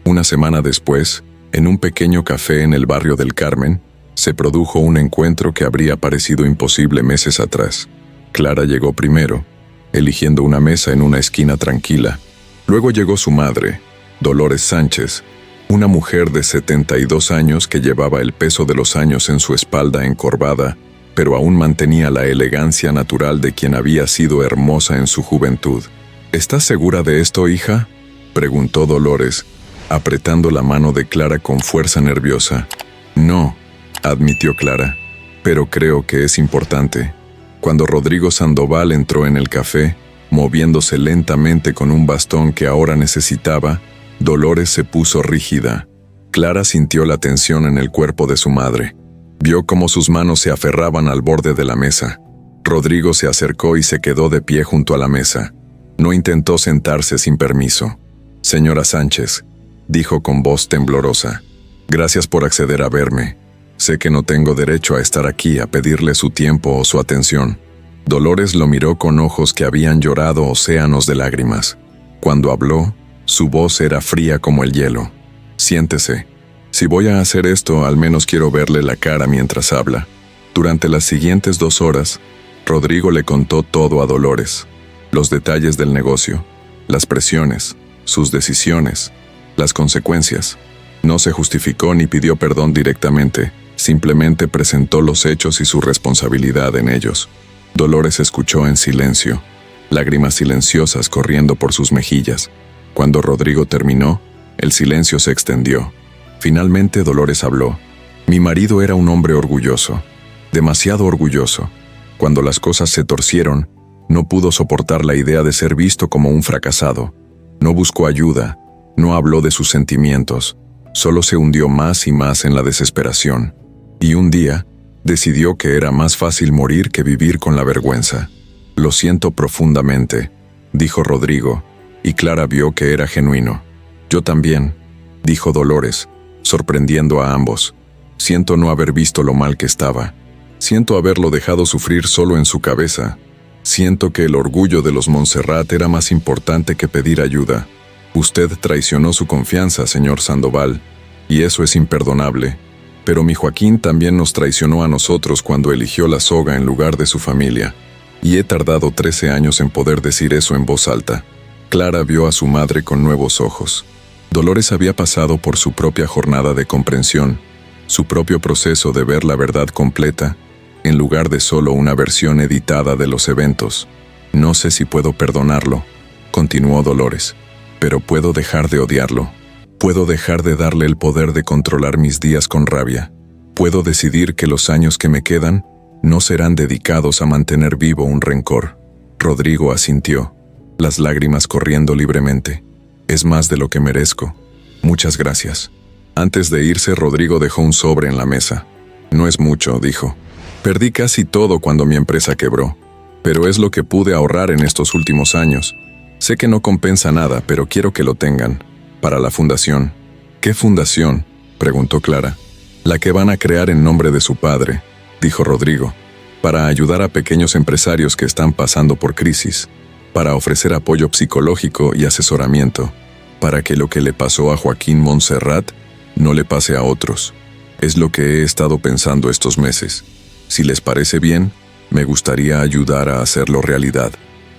Una semana después, en un pequeño café en el barrio del Carmen, se produjo un encuentro que habría parecido imposible meses atrás. Clara llegó primero, eligiendo una mesa en una esquina tranquila. Luego llegó su madre, Dolores Sánchez, una mujer de 72 años que llevaba el peso de los años en su espalda encorvada, pero aún mantenía la elegancia natural de quien había sido hermosa en su juventud. ¿Estás segura de esto, hija?, preguntó Dolores, apretando la mano de Clara con fuerza nerviosa. No, admitió Clara, pero creo que es importante. Cuando Rodrigo Sandoval entró en el café, moviéndose lentamente con un bastón que ahora necesitaba, Dolores se puso rígida. Clara sintió la tensión en el cuerpo de su madre. Vio cómo sus manos se aferraban al borde de la mesa. Rodrigo se acercó y se quedó de pie junto a la mesa. No intentó sentarse sin permiso. Señora Sánchez, dijo con voz temblorosa, gracias por acceder a verme. Sé que no tengo derecho a estar aquí a pedirle su tiempo o su atención. Dolores lo miró con ojos que habían llorado océanos de lágrimas. Cuando habló, su voz era fría como el hielo. Siéntese. Si voy a hacer esto, al menos quiero verle la cara mientras habla. Durante las siguientes 2 horas, Rodrigo le contó todo a Dolores. Los detalles del negocio, las presiones, sus decisiones, las consecuencias. No se justificó ni pidió perdón directamente, simplemente presentó los hechos y su responsabilidad en ellos. Dolores escuchó en silencio, lágrimas silenciosas corriendo por sus mejillas. Cuando Rodrigo terminó, el silencio se extendió. Finalmente Dolores habló. Mi marido era un hombre orgulloso, demasiado orgulloso. Cuando las cosas se torcieron, no pudo soportar la idea de ser visto como un fracasado. No buscó ayuda, no habló de sus sentimientos, solo se hundió más y más en la desesperación. Y un día, decidió que era más fácil morir que vivir con la vergüenza. Lo siento profundamente, dijo Rodrigo, y Clara vio que era genuino. Yo también, dijo Dolores, sorprendiendo a ambos. Siento no haber visto lo mal que estaba. Siento haberlo dejado sufrir solo en su cabeza. Siento que el orgullo de los Montserrat era más importante que pedir ayuda. Usted traicionó su confianza, señor Sandoval, y eso es imperdonable. Pero mi Joaquín también nos traicionó a nosotros cuando eligió la soga en lugar de su familia. Y he tardado 13 años en poder decir eso en voz alta. Clara vio a su madre con nuevos ojos. Dolores había pasado por su propia jornada de comprensión, su propio proceso de ver la verdad completa, en lugar de solo una versión editada de los eventos. No sé si puedo perdonarlo, continuó Dolores. Pero puedo dejar de odiarlo. Puedo dejar de darle el poder de controlar mis días con rabia. Puedo decidir que los años que me quedan no serán dedicados a mantener vivo un rencor. Rodrigo asintió, las lágrimas corriendo libremente. Es más de lo que merezco. Muchas gracias. Antes de irse, Rodrigo dejó un sobre en la mesa. No es mucho, dijo. Perdí casi todo cuando mi empresa quebró, pero es lo que pude ahorrar en estos últimos años. Sé que no compensa nada, pero quiero que lo tengan. Para la fundación. ¿Qué fundación?, preguntó Clara. La que van a crear en nombre de su padre, dijo Rodrigo, para ayudar a pequeños empresarios que están pasando por crisis, para ofrecer apoyo psicológico y asesoramiento, para que lo que le pasó a Joaquín Montserrat no le pase a otros. Es lo que he estado pensando estos meses. Si les parece bien, me gustaría ayudar a hacerlo realidad.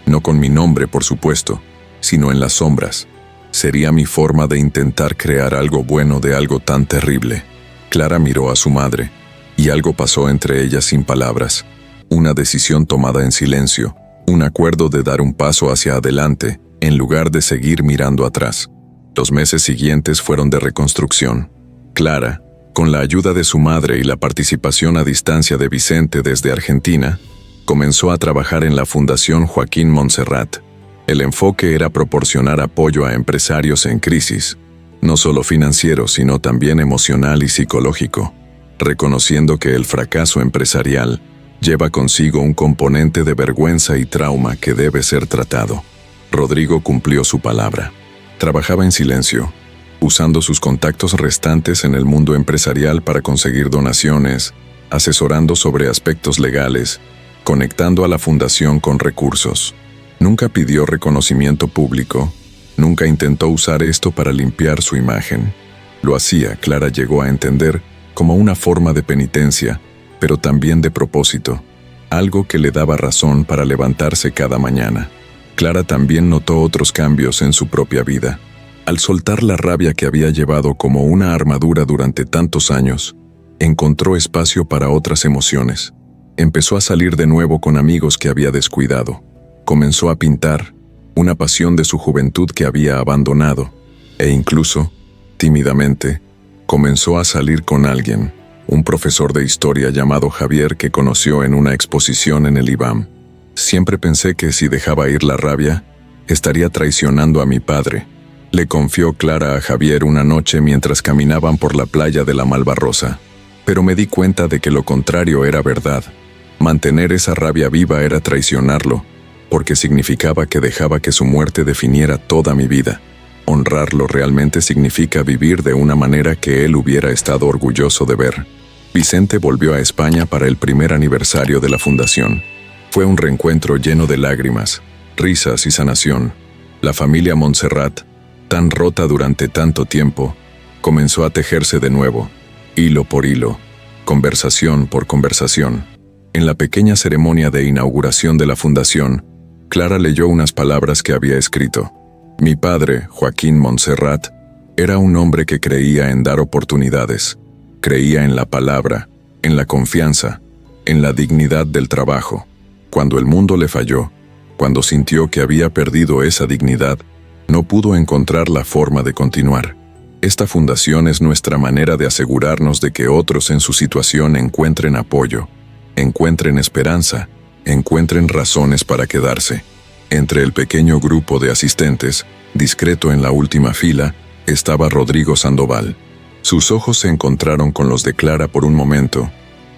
No con mi nombre, por supuesto, sino en las sombras. Sería mi forma de intentar crear algo bueno de algo tan terrible. Clara miró a su madre, y algo pasó entre ellas sin palabras. Una decisión tomada en silencio, un acuerdo de dar un paso hacia adelante, en lugar de seguir mirando atrás. Los meses siguientes fueron de reconstrucción. Clara, con la ayuda de su madre y la participación a distancia de Vicente desde Argentina, comenzó a trabajar en la Fundación Joaquín Montserrat. El enfoque era proporcionar apoyo a empresarios en crisis, no solo financiero, sino también emocional y psicológico, reconociendo que el fracaso empresarial lleva consigo un componente de vergüenza y trauma que debe ser tratado. Rodrigo cumplió su palabra. Trabajaba en silencio, usando sus contactos restantes en el mundo empresarial para conseguir donaciones, asesorando sobre aspectos legales, conectando a la fundación con recursos. Nunca pidió reconocimiento público, nunca intentó usar esto para limpiar su imagen. Lo hacía, Clara llegó a entender, como una forma de penitencia, pero también de propósito, algo que le daba razón para levantarse cada mañana. Clara también notó otros cambios en su propia vida. Al soltar la rabia que había llevado como una armadura durante tantos años, encontró espacio para otras emociones. Empezó a salir de nuevo con amigos que había descuidado. Comenzó a pintar, una pasión de su juventud que había abandonado, e incluso, tímidamente, comenzó a salir con alguien, un profesor de historia llamado Javier que conoció en una exposición en el IBAM. Siempre pensé que si dejaba ir la rabia, estaría traicionando a mi padre, le confió Clara a Javier una noche mientras caminaban por la playa de la Malvarrosa. Pero me di cuenta de que lo contrario era verdad. Mantener esa rabia viva era traicionarlo, porque significaba que dejaba que su muerte definiera toda mi vida. Honrarlo realmente significa vivir de una manera que él hubiera estado orgulloso de ver. Vicente volvió a España para el primer aniversario de la fundación. Fue un reencuentro lleno de lágrimas, risas y sanación. La familia Montserrat, tan rota durante tanto tiempo, comenzó a tejerse de nuevo, hilo por hilo, conversación por conversación. En la pequeña ceremonia de inauguración de la fundación, Clara leyó unas palabras que había escrito. Mi padre, Joaquín Montserrat, era un hombre que creía en dar oportunidades, creía en la palabra, en la confianza, en la dignidad del trabajo. Cuando el mundo le falló, cuando sintió que había perdido esa dignidad, no pudo encontrar la forma de continuar. Esta fundación es nuestra manera de asegurarnos de que otros en su situación encuentren apoyo, encuentren esperanza, encuentren razones para quedarse. Entre el pequeño grupo de asistentes, discreto en la última fila, estaba Rodrigo Sandoval. Sus ojos se encontraron con los de Clara por un momento,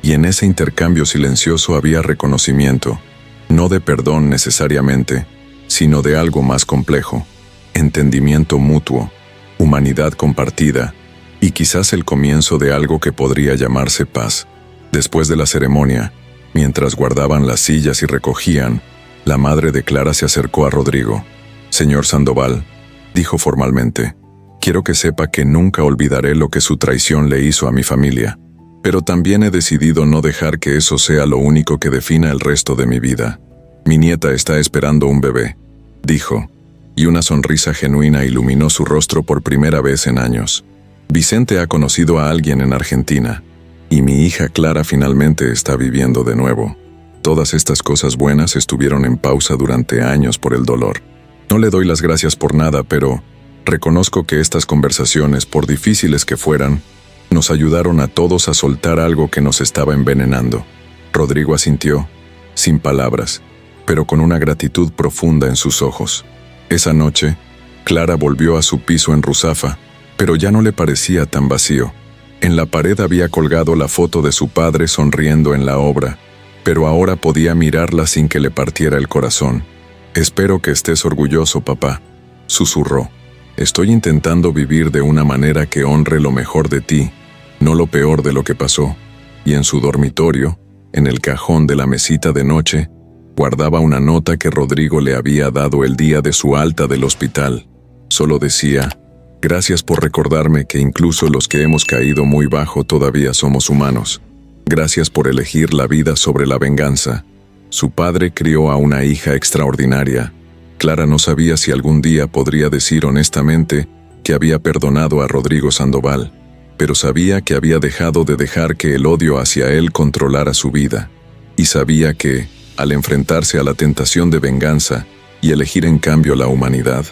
y en ese intercambio silencioso había reconocimiento, no de perdón necesariamente, sino de algo más complejo, entendimiento mutuo, humanidad compartida, y quizás el comienzo de algo que podría llamarse paz. Después de la ceremonia, mientras guardaban las sillas y recogían, la madre de Clara se acercó a Rodrigo. Señor Sandoval, dijo formalmente, quiero que sepa que nunca olvidaré lo que su traición le hizo a mi familia, pero también he decidido no dejar que eso sea lo único que defina el resto de mi vida. Mi nieta está esperando un bebé, dijo, y una sonrisa genuina iluminó su rostro por primera vez en años. Vicente ha conocido a alguien en Argentina, y mi hija Clara finalmente está viviendo de nuevo. Todas estas cosas buenas estuvieron en pausa durante años por el dolor. No le doy las gracias por nada, pero reconozco que estas conversaciones, por difíciles que fueran, nos ayudaron a todos a soltar algo que nos estaba envenenando. Rodrigo asintió, sin palabras, pero con una gratitud profunda en sus ojos. Esa noche, Clara volvió a su piso en Ruzafa, pero ya no le parecía tan vacío. En la pared había colgado la foto de su padre sonriendo en la obra, pero ahora podía mirarla sin que le partiera el corazón. «Espero que estés orgulloso, papá», susurró. «Estoy intentando vivir de una manera que honre lo mejor de ti, no lo peor de lo que pasó». Y en su dormitorio, en el cajón de la mesita de noche, guardaba una nota que Rodrigo le había dado el día de su alta del hospital. Solo decía: «Gracias por recordarme que incluso los que hemos caído muy bajo todavía somos humanos. Gracias por elegir la vida sobre la venganza». Su padre crió a una hija extraordinaria. Clara no sabía si algún día podría decir honestamente que había perdonado a Rodrigo Sandoval, pero sabía que había dejado de dejar que el odio hacia él controlara su vida. Y sabía que, al enfrentarse a la tentación de venganza y elegir en cambio la humanidad,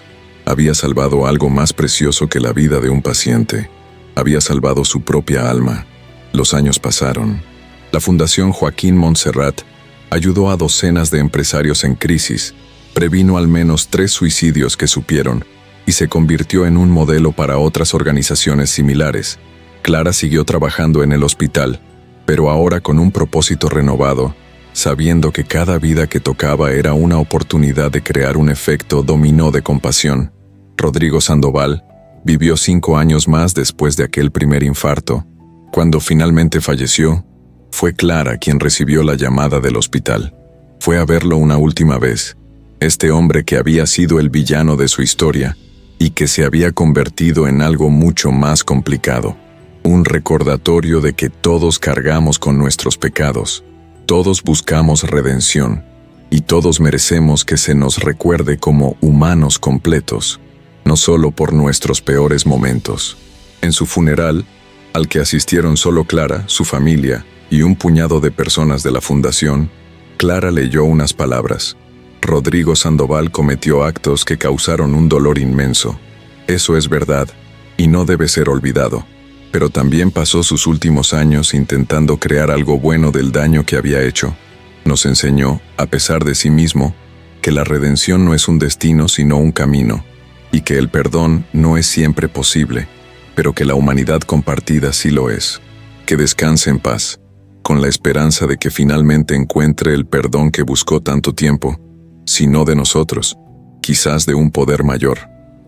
había salvado algo más precioso que la vida de un paciente. Había salvado su propia alma. Los años pasaron. La Fundación Joaquín Montserrat ayudó a docenas de empresarios en crisis, previno al menos 3 suicidios que supieron y se convirtió en un modelo para otras organizaciones similares. Clara siguió trabajando en el hospital, pero ahora con un propósito renovado, sabiendo que cada vida que tocaba era una oportunidad de crear un efecto dominó de compasión. Rodrigo Sandoval vivió 5 años más después de aquel primer infarto. Cuando finalmente falleció, fue Clara quien recibió la llamada del hospital. Fue a verlo una última vez. Este hombre que había sido el villano de su historia y que se había convertido en algo mucho más complicado. Un recordatorio de que todos cargamos con nuestros pecados, todos buscamos redención y todos merecemos que se nos recuerde como humanos completos, no solo por nuestros peores momentos. En su funeral, al que asistieron solo Clara, su familia y un puñado de personas de la fundación, Clara leyó unas palabras: «Rodrigo Sandoval cometió actos que causaron un dolor inmenso. Eso es verdad, y no debe ser olvidado. Pero también pasó sus últimos años intentando crear algo bueno del daño que había hecho. Nos enseñó, a pesar de sí mismo, que la redención no es un destino sino un camino, y que el perdón no es siempre posible, pero que la humanidad compartida sí lo es. Que descanse en paz, con la esperanza de que finalmente encuentre el perdón que buscó tanto tiempo, si no de nosotros, quizás de un poder mayor».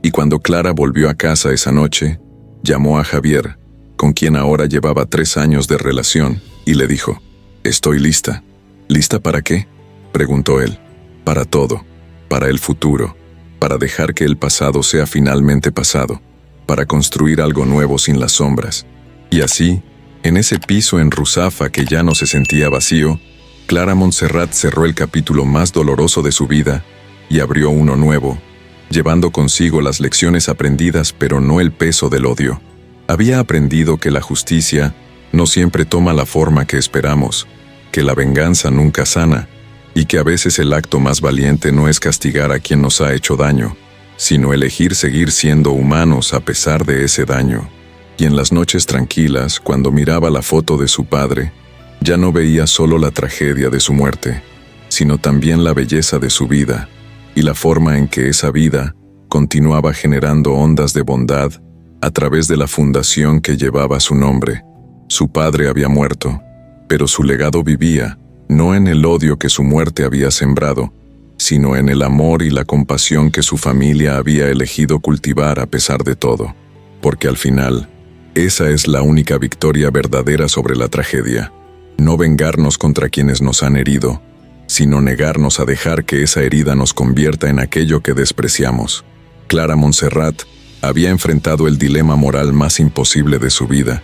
Y cuando Clara volvió a casa esa noche, llamó a Javier, con quien ahora llevaba 3 años de relación, y le dijo: «Estoy lista». «¿Lista para qué?», preguntó él. «Para todo, para el futuro, para dejar que el pasado sea finalmente pasado, para construir algo nuevo sin las sombras». Y así, en ese piso en Ruzafa que ya no se sentía vacío, Clara Montserrat cerró el capítulo más doloroso de su vida y abrió uno nuevo, llevando consigo las lecciones aprendidas pero no el peso del odio. Había aprendido que la justicia no siempre toma la forma que esperamos, que la venganza nunca sana, y que a veces el acto más valiente no es castigar a quien nos ha hecho daño, sino elegir seguir siendo humanos a pesar de ese daño. Y en las noches tranquilas, cuando miraba la foto de su padre, ya no veía solo la tragedia de su muerte, sino también la belleza de su vida, y la forma en que esa vida continuaba generando ondas de bondad a través de la fundación que llevaba su nombre. Su padre había muerto, pero su legado vivía, no en el odio que su muerte había sembrado, sino en el amor y la compasión que su familia había elegido cultivar a pesar de todo. Porque al final, esa es la única victoria verdadera sobre la tragedia. No vengarnos contra quienes nos han herido, sino negarnos a dejar que esa herida nos convierta en aquello que despreciamos. Clara Montserrat había enfrentado el dilema moral más imposible de su vida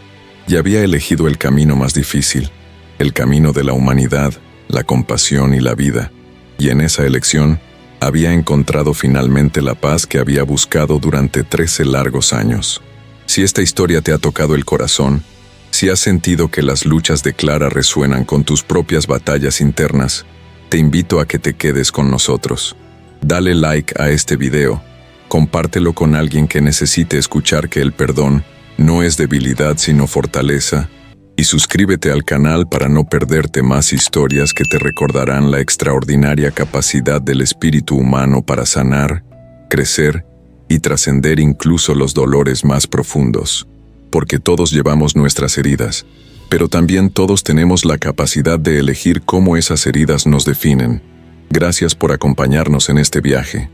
y había elegido el camino más difícil, el camino de la humanidad, la compasión y la vida. Y en esa elección había encontrado finalmente la paz que había buscado durante 13 largos años. Si esta historia te ha tocado el corazón, si has sentido que las luchas de Clara resuenan con tus propias batallas internas, te invito a que te quedes con nosotros. Dale like a este video, compártelo con alguien que necesite escuchar que el perdón no es debilidad sino fortaleza, y suscríbete al canal para no perderte más historias que te recordarán la extraordinaria capacidad del espíritu humano para sanar, crecer y trascender incluso los dolores más profundos. Porque todos llevamos nuestras heridas, pero también todos tenemos la capacidad de elegir cómo esas heridas nos definen. Gracias por acompañarnos en este viaje.